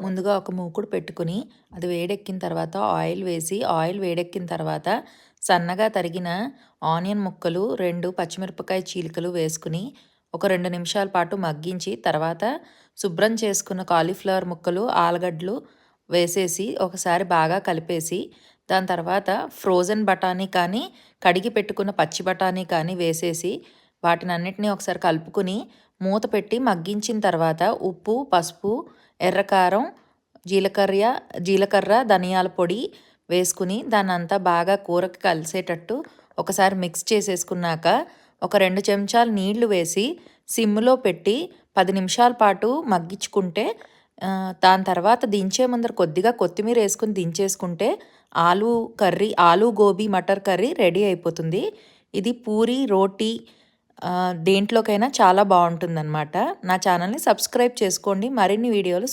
ముందుగా ఒక మూకుడు పెట్టుకుని అది వేడెక్కిన తర్వాత ఆయిల్ వేసి ఆయిల్ వేడెక్కిన తర్వాత సన్నగా తరిగిన ఆనియన్ ముక్కలు 2 పచ్చిమిరపకాయ చీలికలు వేసుకుని ఒక 2 నిమిషాల పాటు మగ్గించి తర్వాత శుభ్రం చేసుకున్న కాలీఫ్లవర్ ముక్కలు ఆలుగడ్డలు వేసేసి ఒకసారి బాగా కలిపేసి దాని తర్వాత ఫ్రోజన్ బఠానీ కానీ కడిగి పెట్టుకున్న పచ్చి బఠానీ కానీ వేసేసి వాటిని అన్నిటినీ ఒకసారి కలుపుకుని మూత పెట్టి మగ్గించిన తర్వాత ఉప్పు పసుపు ఎర్రకారం జీలకర్ర ధనియాల పొడి వేసుకుని దాన్నంతా బాగా కూరకి కలిసేటట్టు ఒకసారి మిక్స్ చేసేసుకున్నాక ఒక 2 చెంచాలు నీళ్లు వేసి సిమ్లో పెట్టి 10 నిమిషాల పాటు మగ్గించుకుంటే దాని తర్వాత దించే ముందర కొద్దిగా కొత్తిమీర వేసుకుని దించేసుకుంటే ఆలు గోబీ మటర్ కర్రీ రెడీ అయిపోతుంది. ఇది పూరి రోటీ దేంట్లోకైనా చాలా బాగుంటుందన్నమాట. నా ఛానల్ని సబ్స్క్రైబ్ చేసుకోండి. మరిన్ని వీడియోలు